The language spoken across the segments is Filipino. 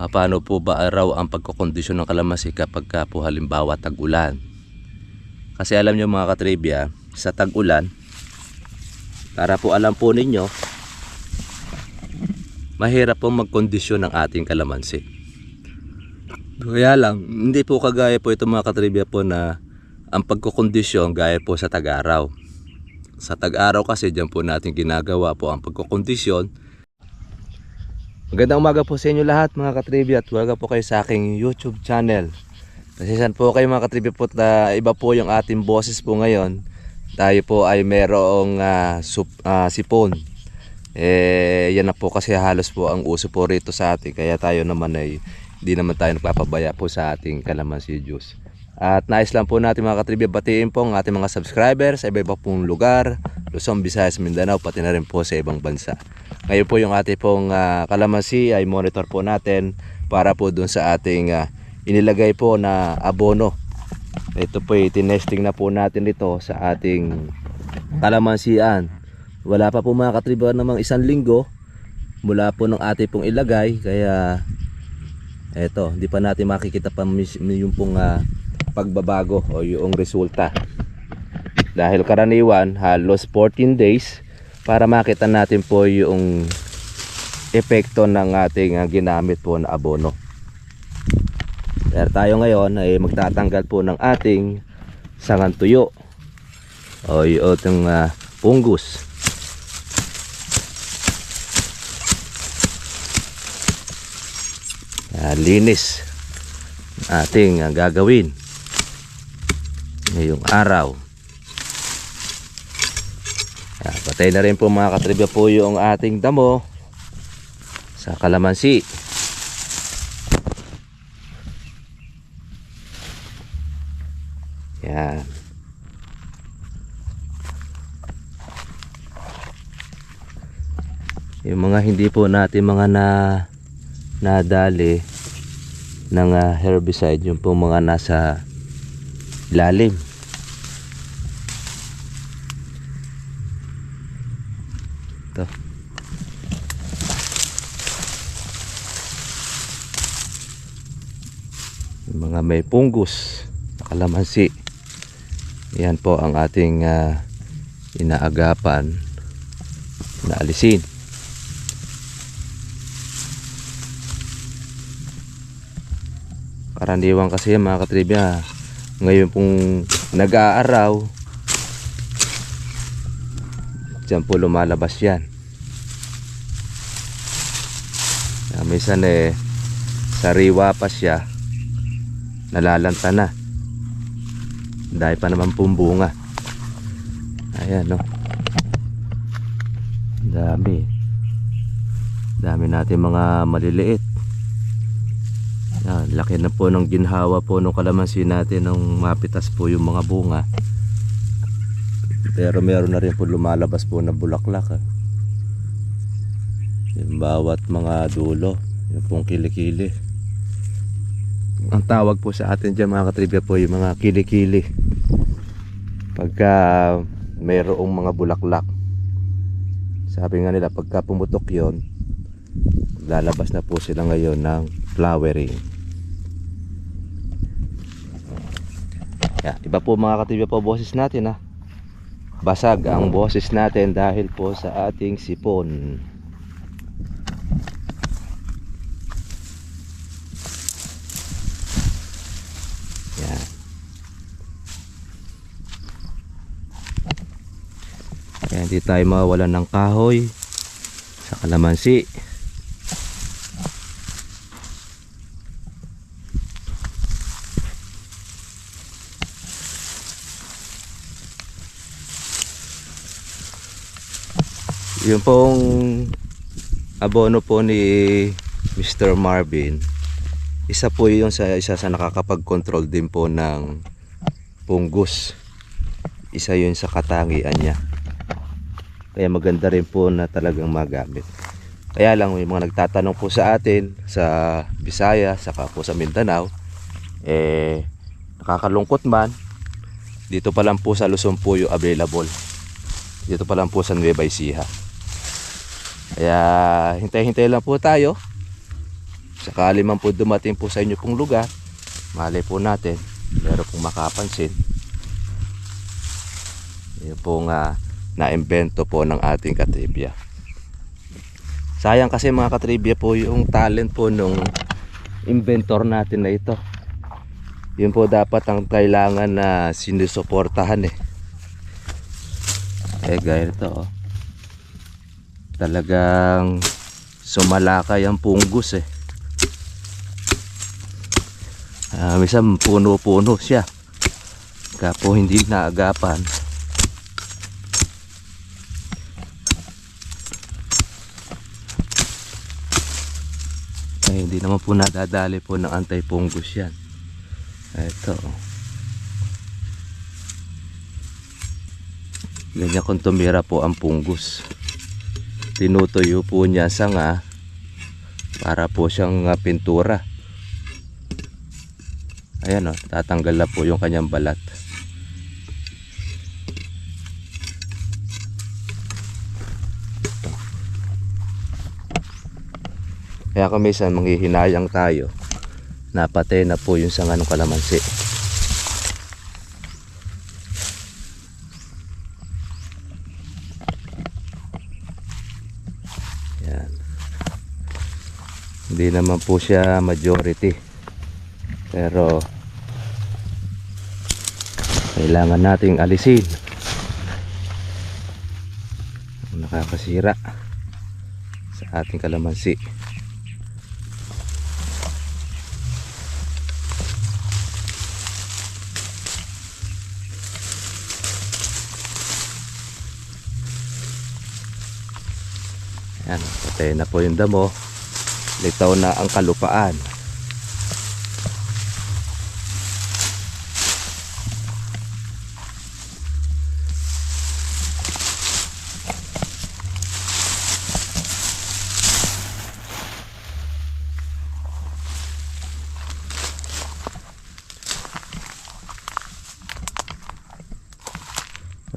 Paano po ba araw ang pagkokondisyon ng kalamansi kapag po halimbawa tag-ulan? Kasi alam nyo mga katribya, sa tag-ulan, para po alam po ninyo, mahirap po magkondisyon ng ating kalamansi. Kaya lang, hindi po kagaya po ito mga katribya po na ang pagkokondisyon gaya po sa tag-araw. Sa tag-araw kasi dyan po natin ginagawa po ang pagkokondisyon. Magandang umaga po sa inyo lahat mga katribya at welcome po kayo sa aking YouTube channel. Pasensyahan po kayo mga katribya po na iba po yung ating boses po ngayon. Tayo po ay merong sipon. Yan na po kasi halos po ang uso po rito sa atin. Kaya tayo naman ay hindi naman tayo nagpapabaya po sa ating kalamansi juice. At nais lang po natin mga katribya batiin po ang ating mga subscribers sa iba-iba pong lugar, Luzon, Visayas, Mindanao, pati na rin po sa ibang bansa. Ngayon po yung ating pong kalamansi ay monitor po natin para po dun sa ating inilagay po na abono. Ito po tinesting na po natin dito sa ating kalamansian. Wala pa po mga katribya namang 1 linggo mula po ng ating pong ilagay. Kaya eto, hindi pa natin makikita pa yung pong pagbabago o yung resulta. Dahil karaniwan halos 14 days para makita natin po yung epekto ng ating ginamit po na abono. Pero tayo ngayon ay magtatanggal po ng ating sangan tuyo o yung fungus. Linis ating gagawin ngayong araw. Patay na rin po mga katribya po yung ating damo sa kalamansi. Yan. Yung mga hindi po natin mga nadali ng herbicide, yung po mga nasa ilalim. Ito. Yung mga may fungus na kalamansi. Yan po ang ating inaagapan na alisin. Karaniwan kasi mga katribya, ngayon pong nag-aaraw, diyan po lumalabas yan. Minsan sariwa pa siya, nalalanta na dahil pa naman pong bunga. Ayan no, dami natin mga maliliit. Yan, laki na po ng ginhawa po ng kalamansi natin nung mapitas po yung mga bunga. Pero meron na rin po lumalabas po na bulaklak. Yung bawat mga dulo, yung pong kilikili. Ang tawag po sa atin dyan mga katribya po yung mga kilikili. Pagka mayroong mga bulaklak, sabi nga nila pagka pumutok yon, lalabas na po sila ngayon ng flowering. Iba po mga katribya po boses natin basag ang boses natin dahil po sa ating sipon. Yan. Kaya hindi tayo mawawalan ng kahoy sa kalamansi. Yung pong abono po ni Mr. Marvin, isa po yun sa nakakapag-control din po ng fungus. Isa yun sa katangian niya. Kaya maganda rin po na talagang magamit. Kaya lang may mga nagtatanong po sa atin sa Visayas, saka po sa Mindanao, nakakalungkot man, dito pa lang po sa Luzon po yung available. Dito pa lang po sa Nueva Ecija. Kaya hintay-hintay lang po tayo sakali man po dumating po sa inyo pong lugar, malay po natin meron pong makapansin yun pong na-invento po ng ating katribya. Sayang kasi mga katribya po yung talent po nung inventor natin na ito. Yun po dapat ang kailangan na sinusuportahan gaya ito talagang sumalakay ang punggos minsan puno-puno siya kaya po hindi naagapan. Hindi naman po nadadali po ng anti-fungus yan. Ito ganyan kung tumira po ang fungus, tinutuyo po niya sanga para po siyang pintura. Ayan tatanggal na po yung kanyang balat. Kaya kung minsan manghihinayang tayo, napatay na po yung sanga ng kalamansi. Yan. Hindi naman po siya majority, pero kailangan nating alisin ang nakakasira sa ating kalamansi. Yan, patay na po yung damo, litaw na ang kalupaan.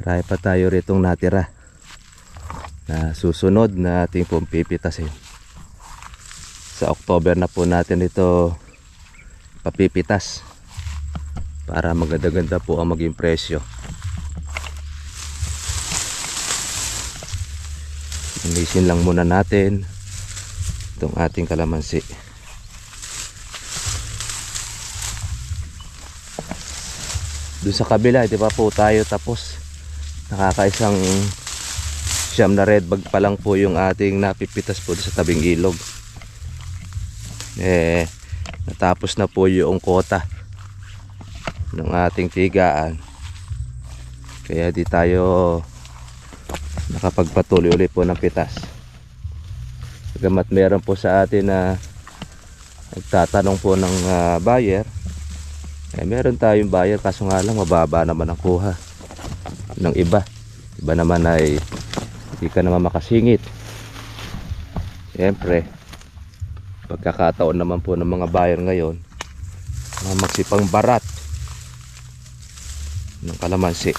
Marami pa tayo ritong natira na susunod na ating pong pipitasin. Sa October na po natin ito papipitas para maganda-ganda po ang maging presyo. Inisin lang muna natin itong ating kalamansi. Doon sa kabila, di ba po tayo tapos? Nakakaisang siyam na red bag pa lang po yung ating napipitas po sa tabing ilog. Natapos na po yung kota ng ating tigaan. Kaya di tayo nakapagpatuloy ulit po ng pitas. Bagamat meron po sa atin na nagtatanong po ng buyer, meron tayong buyer kaso nga lang mababa naman ang kuha ng iba naman ay hindi ka naman makasingit. Siyempre pagkakataon naman po ng mga buyer ngayon na magsipang barat ng kalamansi.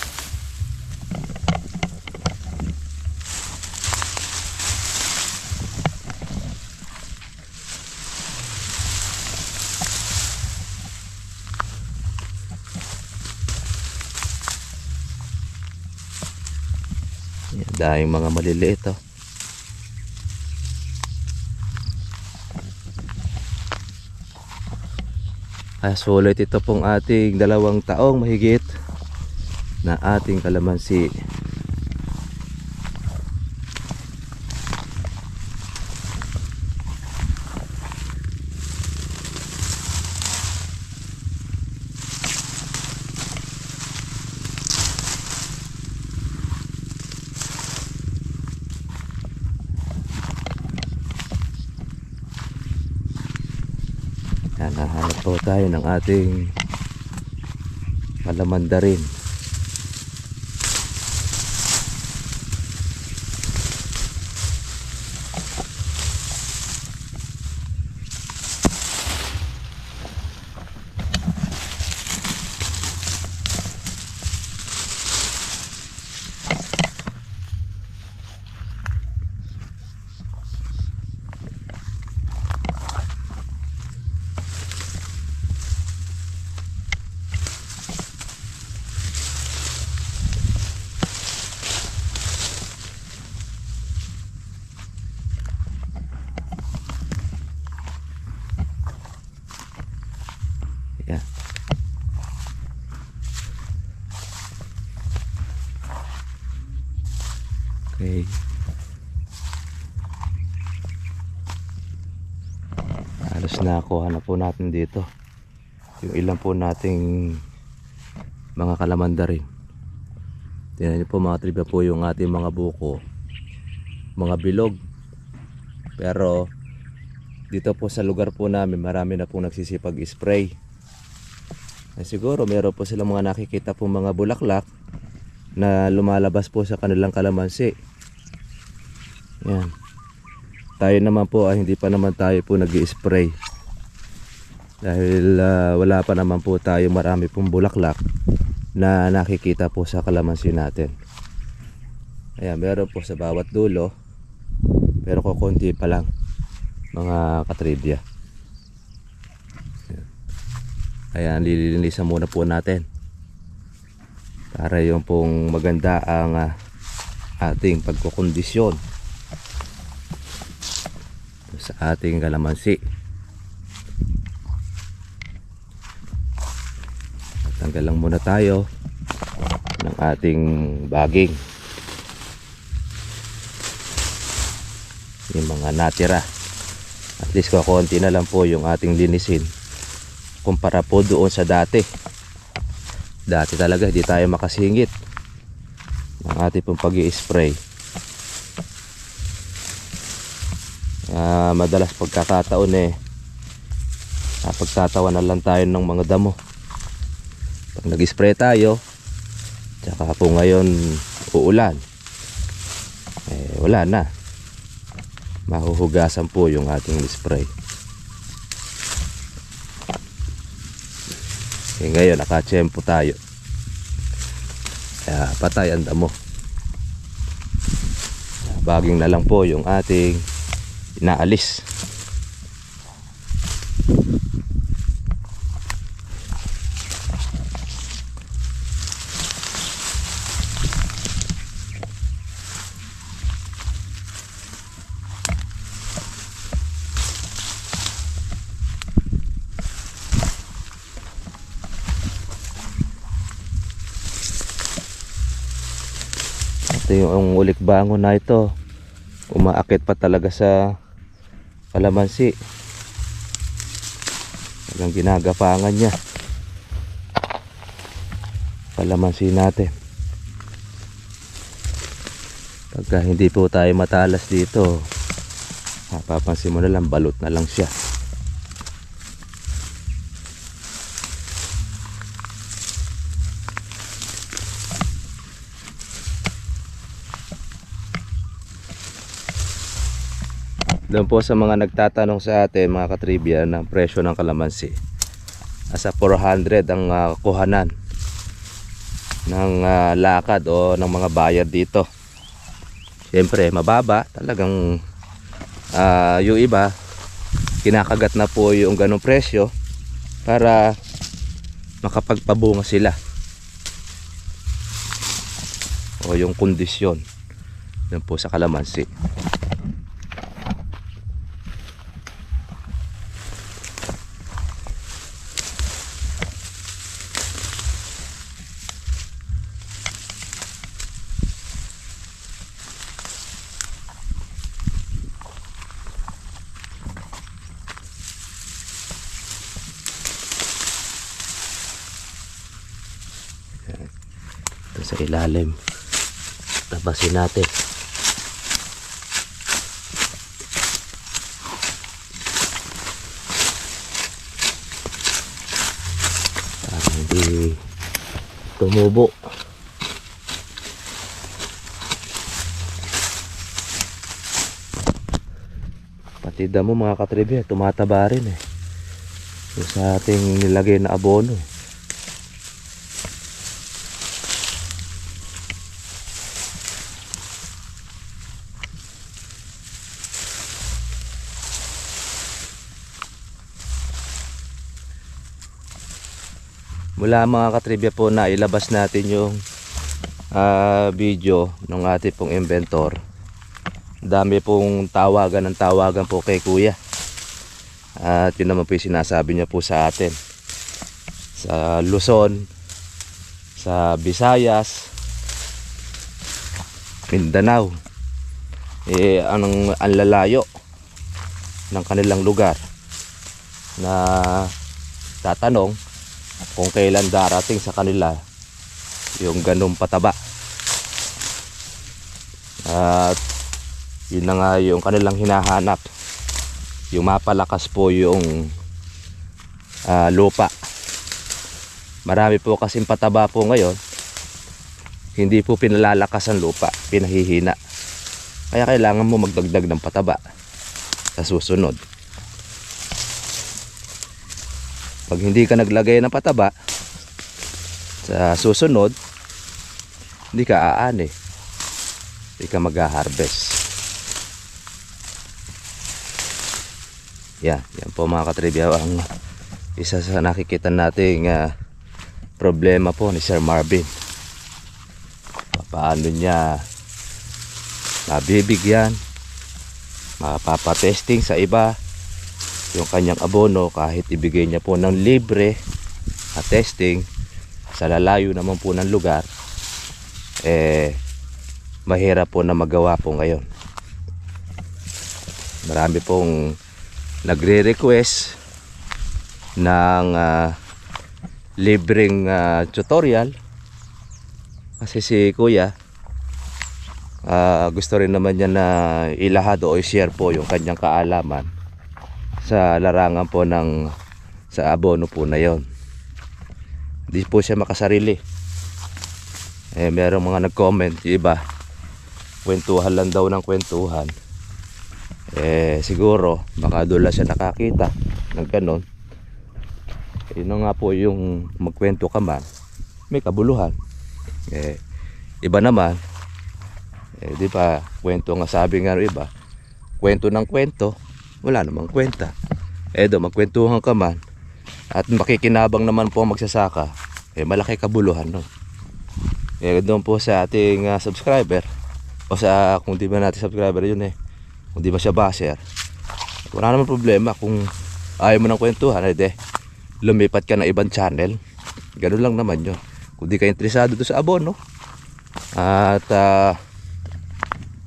Dahil mga maliliit sulit ito pong ating 2 taong mahigit na ating kalamansi. Nahanap po tayo ng ating kalamandarin. Okay. Halos nakuha na po natin dito yung ilan po nating mga kalamanda rin. Tingnan nyo po mga trivia po yung ating mga buko, mga bilog. Pero dito po sa lugar po namin marami na pong nagsisipag spray. Siguro meron po silang mga nakikita po mga bulaklak na lumalabas po sa kanilang kalamansi. Yan. Tayo naman po ay hindi pa naman tayo po nag-i-spray. Dahil wala pa naman po tayo marami pong bulaklak na nakikita po sa kalamansi natin. Ayan, meron po sa bawat dulo. Pero kukunti pa lang mga katribya. Ayan, lilinisan muna po natin para yung pong maganda ang ating pagkukondisyon sa ating kalamansi. Tanggal lang muna tayo ng ating baging, yung mga natira. At least kakunti na lang po yung ating linisin kumpara po doon sa dati. Dati talaga hindi tayo makasingit ng ating pong pag-i-spray. Madalas pagkakataon pagtatawanan lang tayo ng mga damo pag nag-spray tayo. Tsaka po ngayon uulan, wala na, mahuhugasan po yung ating spray. Ngayon nakatsyempo tayo, kaya patay ang damo. Baging na lang po yung ating inaalis. Ito yung ulikbangon na ito, umaakit pa talaga sa kalamansi. Talagang ginagapangan niya kalamansi natin. Pagka hindi po tayo matalas dito, mapapansin mo na lang, balot na lang siya. Doon po sa mga nagtatanong sa atin mga katribya ng presyo ng kalamansi, nasa 400 ang kuhanan ng lakad o ng mga bayad dito. Siyempre mababa talagang, yung iba kinakagat na po yung ganong presyo para makapagpabunga sila o yung kondisyon doon po sa kalamansi. Sa ilalim tabasin natin. Para hindi tumubo. Pati damo mga katribya tumataba rin yung sa ating nilagay na abono. Mula mga katribya po na ilabas natin yung video ng ating pong inventor. Dami pong tawagan ng tawagan po kay kuya. At yun naman po yung sinasabi niya po sa atin. Sa Luzon, sa Visayas, Mindanao. ang lalayo ng kanilang lugar na tatanong kung kailan darating sa kanila yung ganung pataba. At yun na nga yung kanilang hinahanap, yung mapalakas po yung lupa. Marami po kasing pataba po ngayon, hindi po pinalalakas ang lupa, pinahihina. Kaya kailangan mo magdagdag ng pataba sa susunod. Pag hindi ka naglagay ng pataba sa susunod, hindi ka aani, hindi ka mag-harvest. Yan po mga katribya, ang isa sa nakikita nating problema po ni Sir Marvin. Paano niya mabibigyan, mapapatesting sa iba yung kanyang abono kahit ibigay niya po ng libre at testing sa lalayo naman po ng lugar, mahirap po na magawa po ngayon. Marami pong nagre-request ng libreng tutorial kasi si kuya gusto rin naman niya na ilahad o i-share po yung kanyang kaalaman sa larangan po ng sa abono po na yon. Hindi po siya makasarili. Merong mga nag-comment, yung iba kwentuhan lang daw ng kwentuhan. Siguro baka doon lang siya nakakita ng ganon. Yun nga po yung magkwento ka man, may kabuluhan. Iba naman, di ba, kwento nga, sabi nga iba, kwento ng kwento, wala namang kwenta. Do magkwentuhan ka man at makikinabang naman po ang magsasaka, malaki kabuluhan, no? Doon po sa ating subscriber, o sa, kung di ba natin subscriber yun, kung di ba siya basher, wala naman problema. Kung ayaw mo ng kwentuhan, lumipat ka ng ibang channel. Ganun lang naman yun. Kung di ka interesado doon sa abono at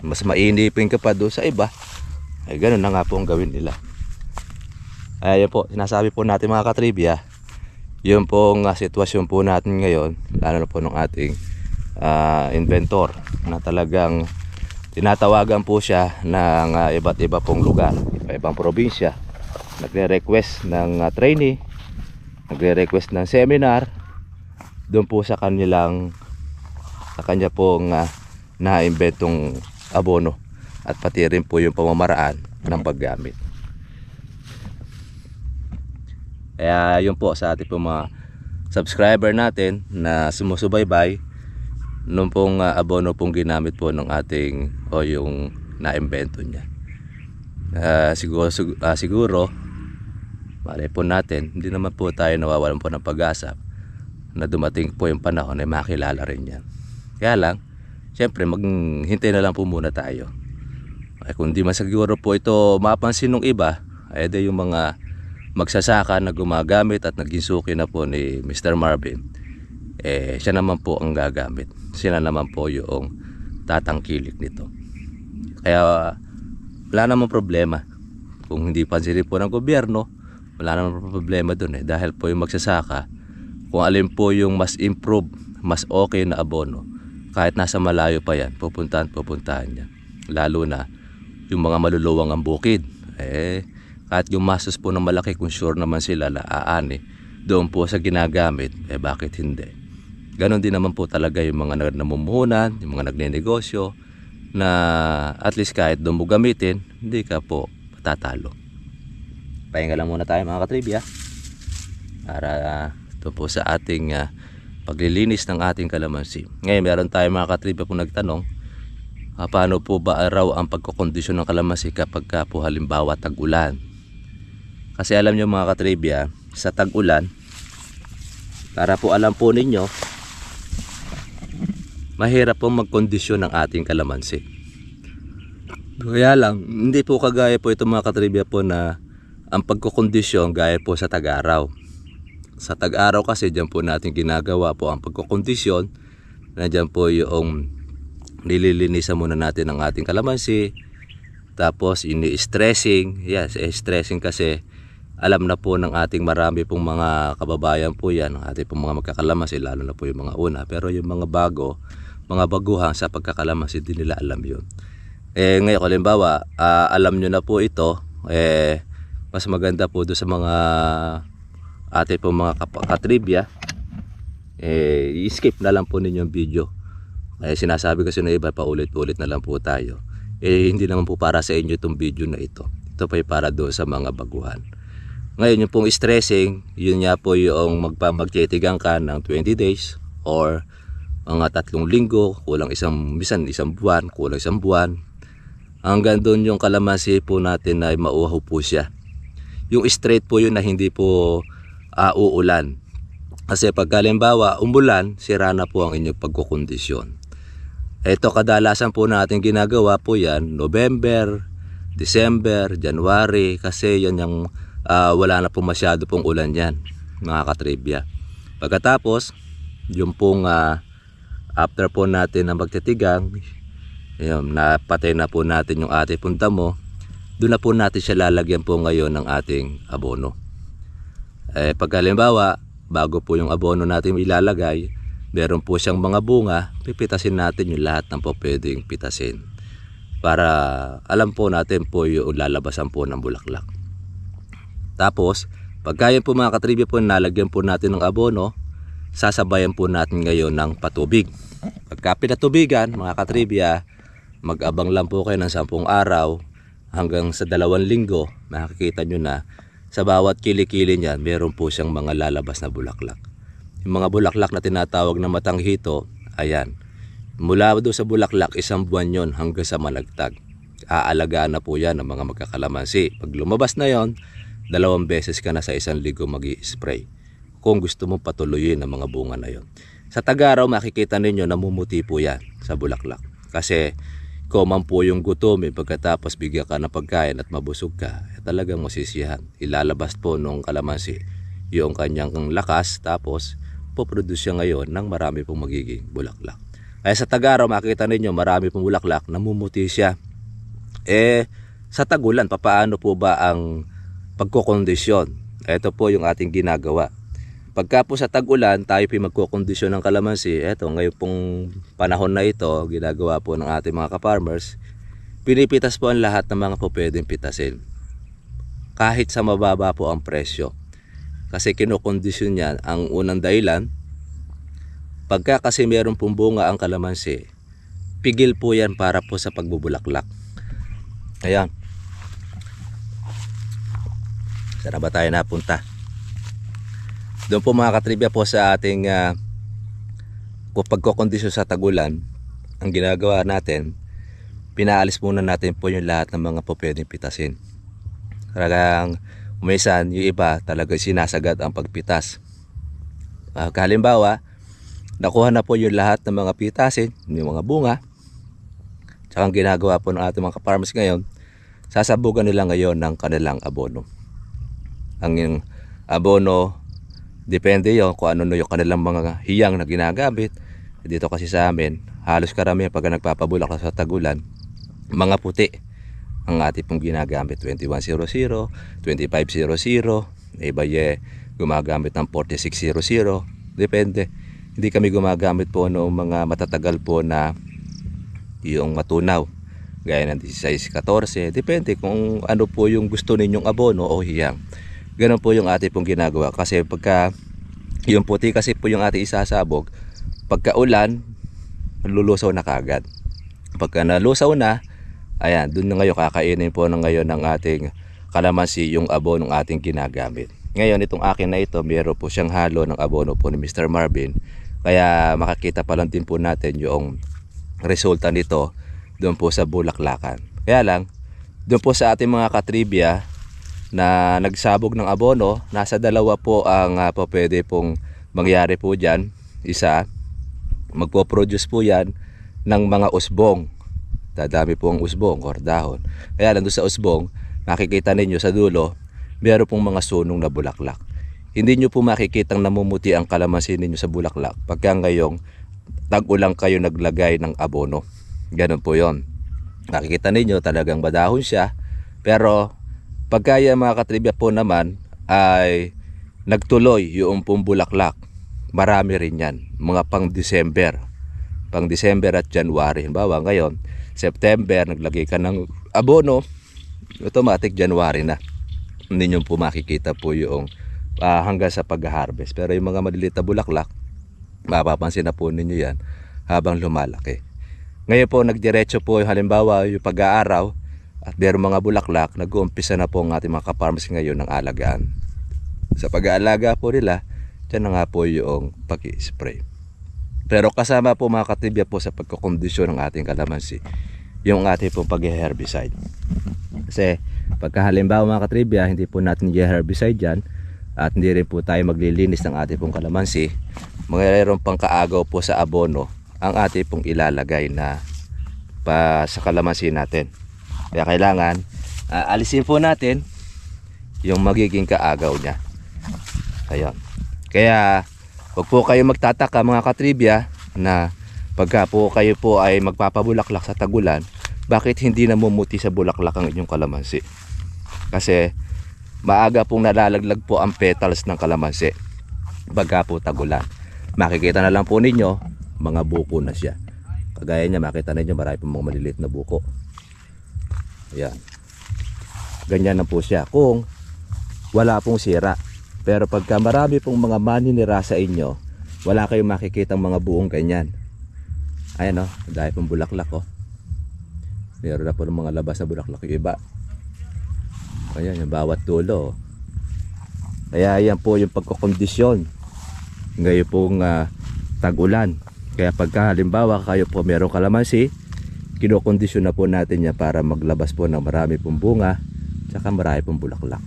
mas mainipin ka pa doon sa iba, ganun na nga po ang gawin nila. Ayun po, sinasabi po natin mga katribya, yun pong sitwasyon po natin ngayon, lalo na po ng ating inventor na talagang tinatawagan po siya ng iba't iba pong lugar, iba-ibang probinsya, nagre-request ng trainee, nagre-request ng seminar doon po sa kanya pong na-inventong abono at pati rin po yung pamamaraan ng paggamit. Kaya yun po sa ating pong mga subscriber natin na sumusubaybay nung pong abono pong ginamit po ng ating o yung na-invento niya. Siguro malay po natin, hindi naman po tayo nawawalan po ng pag-asa na dumating po yung panahon ay makilala rin yan. Kaya lang, syempre maghintay na lang po muna tayo. Kung di man siguro po ito mapansin ng iba, di yung mga magsasaka na gumagamit at naging suki na po ni Mr. Marvin, siya naman po ang gagamit. Sila naman po yung tatangkilik nito. Kaya wala namang problema. Kung hindi pansinin po ng gobyerno, wala namang problema dun dahil po yung magsasaka, kung alin po yung mas improve, mas okay na abono, kahit nasa malayo pa yan, pupuntahan niya. Lalo na yung mga maluluwang ang bukid, kahit yung mastos po ng malaki, kung sure naman sila na aani doon po sa ginagamit, bakit hindi? Ganon din naman po talaga yung mga namumuhunan, yung mga nagnenegosyo, na at least kahit doon mo gamitin, hindi ka po patatalo. Pahinga lang muna tayo mga katribya para ito po sa ating paglilinis ng ating kalamansi. Ngayon meron tayo mga katribya po nagtanong, paano po ba araw ang pagkokondisyon ng kalamansi kapag po halimbawa tag-ulan? Kasi alam nyo mga katribya, sa tag-ulan, para po alam po ninyo, mahirap po magkondisyon ng ating kalamansi. Kaya lang, hindi po kagaya po ito mga katribya po na ang pagkokondisyon gaya po sa tag-araw. Sa tag-araw kasi dyan po natin ginagawa po ang pagkokondisyon. Nandiyan po yung nililinisan muna natin ang ating kalamansi, Tapos ini-stressing. Yes, stressing kasi alam na po ng ating marami pong mga kababayan po yan, ang ating pong mga magkakalamansi, lalo na po yung mga una. Pero yung mga bago, mga baguhan sa pagkakalamansi, hindi nila alam yun. Ngayon, halimbawa, alam nyo na po ito, mas maganda po doon sa mga ating pong mga katribya, i-skip na lang po ninyo yung video. Sinasabi kasi na iba, paulit-ulit na lang po tayo. Hindi naman po para sa inyo itong video na ito. Ito pa para doon sa mga baguhan. Ngayon yung pong stressing, yun nga po yung magtitigang ka ng 20 days or mga 3 linggo, kulang isang buwan, kulang isang buwan. Hanggang doon yung kalamansi po natin na mauhaw po siya. Yung straight po yun na hindi po uulan. Kasi pag halimbawa umulan, sira na po ang inyong pagkukondisyon. Ito kadalasan po natin ginagawa po yan, November, December, January, kasi yan yung wala na po masyado pong ulan yan, mga katribya. Pagkatapos, yung pong after po natin na magtitigang, yun, napatay na po natin yung ating pong damo, doon na po natin siya lalagyan po ngayon ng ating abono. Pag halimbawa, bago po yung abono natin ilalagay, meron po siyang mga bunga, pipitasin natin yung lahat ng po pwedeng pitasin. Para alam po natin po yung lalabasan po ng bulaklak. Tapos, pagkaya po mga katribya po, nalagyan po natin ng abono, sasabayan po natin ngayon ng patubig. Pagka pinatubigan, mga katribya, mag-abang lang po kayo ng 10 araw hanggang sa 2 linggo, makikita nyo na sa bawat kilikili niyan, meron po siyang mga lalabas na bulaklak. Yung mga bulaklak na tinatawag na matanghito, ayan. Mula doon sa bulaklak, 1 buwan yon hanggang sa malagtag. Aalagaan na po yan ng mga magkakalamansi. Pag lumabas na yon, 2 beses ka na sa 1 linggo mag-i-spray. Kung gusto mong patuloyin ang mga bunga na yon. Sa tag-araw, makikita ninyo namumuti po yan sa bulaklak. Kasi common po yung gutom, pagkatapos bigyan ka ng pagkain at mabusog ka, talagang masisiyahan. Ilalabas po nung kalamansi yung kanyang lakas, tapos poproduce siya ngayon ng marami pong magiging bulaklak. Kaya sa tag-araw, makikita ninyo marami pong bulaklak, namumuti siya. Sa tagulan, papaano po ba ang pagkokondisyon? Ito po yung ating ginagawa. Pagka po sa tag-ulan, tayo po magkokondisyon ng kalamansi. Ito, ngayon pong panahon na ito, ginagawa po ng ating mga ka-farmers, pinipitas po ang lahat ng mga po pwedeng pitasin. Kahit sa mababa po ang presyo. Kasi kinokondisyon yan. Ang unang dahilan, pagka kasi meron pong bunga ang kalamansi, pigil po yan para po sa pagbubulaklak. Ayan. Saan ba tayo napunta? Doon po mga katribya po sa ating pagkokondisyon sa tagulan, ang ginagawa natin, pinaalis muna natin po yung lahat ng mga po pwedeng pitasin. Talagang umisan, yung iba talagang sinasagad ang pagpitas. Halimbawa, nakuha na po yung lahat ng mga pitasin, yung mga bunga. Tsaka ang ginagawa po ng ating mga farmers ngayon, sasabugan nila ngayon ng kanilang abono. Ang abono, depende yun kung ano yung kanilang mga hiyang na ginagamit. Dito kasi sa amin, halos karamihan pag nagpapabulak sa tagulan, mga puti ang ating pong ginagamit. 2100, 2500, iba gumagamit ng 4600, depende. Hindi kami gumagamit po ng mga matatagal po na yung matunaw, gaya ng 1614, depende kung ano po yung gusto ninyong abono o hiyang. Ganun po yung ating pong ginagawa. Kasi pagka yung puti kasi po yung ating isasabog, pagka ulan, lulusaw na kagad. Pagka nalusaw na, ayan, dun na ngayon kakainin po ng ngayon ng ating kalamansi yung abono ng ating ginagamit. Ngayon itong akin na ito, meron po siyang halo ng abono po ni Mr. Marvin. Kaya makakita pa lang din po natin yung resulta nito doon po sa bulaklakan. Kaya lang, doon po sa ating mga katribya na nagsabog ng abono, nasa 2 po ang pwede pong mangyari po dyan. Isa, magpo-produce po yan ng mga usbong. Dadami po ang usbong or dahon. Kaya lang doon sa usbong, makikita ninyo sa dulo, meron pong mga sunong na bulaklak. Hindi nyo po makikitang namumuti ang kalamansi ninyo sa bulaklak pagka ngayong tag-ulang kayo naglagay ng abono. Ganun po yon. Nakikita ninyo talagang badahon siya. Pero pagka yan mga katribya po naman ay nagtuloy yung pong bulaklak, marami rin yan. Mga pang December at January. Halimbawa ngayon, September, naglagay ka ng abono, automatic January na. Hindi nyo po makikita po yung hanggang sa pag-harvest. Pero yung mga maliliit na bulaklak, mapapansin na po ninyo yan habang lumalaki. Ngayon po nagdiretso po yung halimbawa yung pag-aaraw at meron mga bulaklak, nag-uumpisa na po ang ating mga ka-farmers ngayon ng alagaan. Sa pag-aalaga po nila, dyan na nga po yung pag-i-spray. Pero kasama po mga katibya po sa pagkakondisyon ng ating kalamansi, yung ating pong pag-herbicide. Kasi pagka halimbawa mga katribya, hindi po natin i-herbicide dyan at hindi rin po tayo maglilinis ng ating pong kalamansi, mayroon pang kaagaw po sa abono ang ating pong ilalagay na sa kalamansi natin. Kaya kailangan alisin po natin yung magiging kaagaw niya. Ayun. Kaya wag po kayo magtataka mga katribya na pagka po kayo po ay magpapabulaklak sa tagulan, bakit hindi namumuti sa bulaklak ang inyong kalamansi? Kasi maaga pong nalalaglag po ang petals ng kalamansi pagka po tagulan. Makikita na lang po ninyo mga buko na siya. Kagaya niya, makita ninyo marami pong mga maliliit na buko. Ayan. Ganyan na po siya kung wala pong sira. Pero pagka marami pong mga maninira sa inyo, wala kayong makikitang mga buong ganyan. Ayan o, dahil pong bulaklak o. Meron na po ng mga labas na bulaklak yung iba. Ayan, yung bawat dulo. Kaya ayan po yung pagkakondisyon ngayon pong tag-ulan. Kaya pagka halimbawa kayo po merong kalamansi, kinokondisyon na po natin niya para maglabas po ng marami pong bunga tsaka marami pong bulaklak.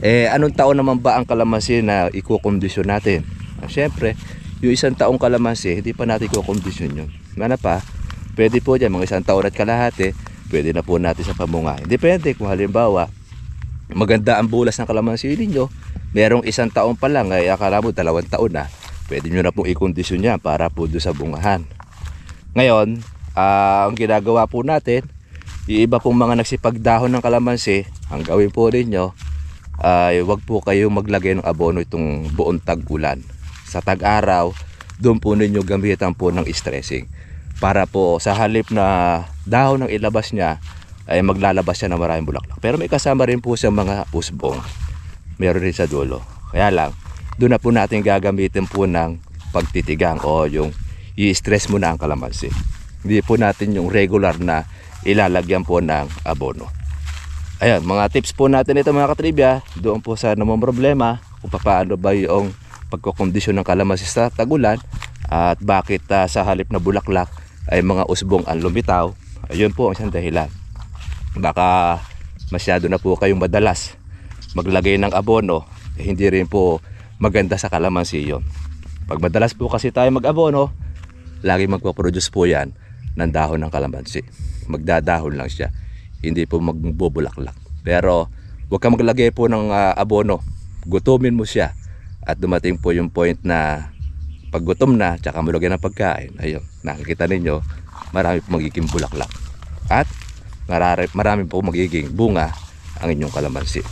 Anong taon naman ba ang kalamansi na ikokondisyon natin? Siyempre, yung isang taong kalamansi, hindi pa natin ikokondisyon yun. Mana pa, pwede po dyan, mga isang taon at kalahati, pwede na po natin sa pamungahin. Depende kung halimbawa, maganda ang bulas ng kalamansi ninyo, merong isang taon pa lang, ay akala mo 2 taon na, pwede nyo na pong ikondisyon yan para po doon sa bungahan. Ngayon, ang ginagawa po natin, yung iba pong mga nagsipagdahon ng kalamansi, ang gawin po ninyo, ay wag po kayong maglagay ng abono itong buong tag-ulan. Sa tag-araw, doon po ninyo gamitan po ng stressing. Para po sa halip na dahon ng ilabas niya, ay maglalabas siya ng maraming bulaklak. Pero may kasama rin po sa mga usbong. Meron rin sa dulo. Kaya lang, doon na po natin gagamitin po ng pagtitigang o yung i-stress mo na ang kalamansi. Hindi po natin yung regular na ilalagyan po ng abono. Ayan, mga tips po natin ito mga katribya, doon po sa namang problema kung paano ba yung pagkokondisyon ng kalamansi sa tagulan at bakit sa halip na bulaklak ay mga usbong ang lumitaw. Ayun po ang isang dahilan. Baka masyado na po kayong madalas maglagay ng abono, hindi rin po maganda sa kalamansi yun. Pag madalas po kasi tayo mag-abono, lagi magpo-produce po yan ng dahon ng kalamansi. Magdadahon lang siya, hindi po magbubulaklak. Pero huwag ka maglagay po ng abono, gutumin mo siya at dumating po yung point na pag gutom na tsaka malagyan ng pagkain, ayun, nakikita ninyo marami po magiging bulaklak at marami po magiging bunga ang inyong kalamansi.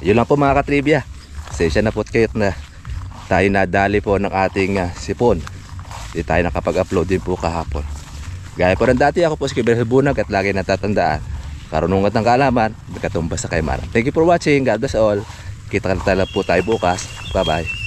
Yun lang po mga katribya. Sensya na po kayo na tayo nadali po ng ating sipon. Hindi tayo nakapag-upload din po kahapon. Gaya po rin dati, ako po si Gabriel Bunag at lagi natatandaan, karunungan ng kaalaman, nagkatumbas sa kayamanan. Thank you for watching. God bless all. Kita-kita lang po tayo bukas. Bye bye.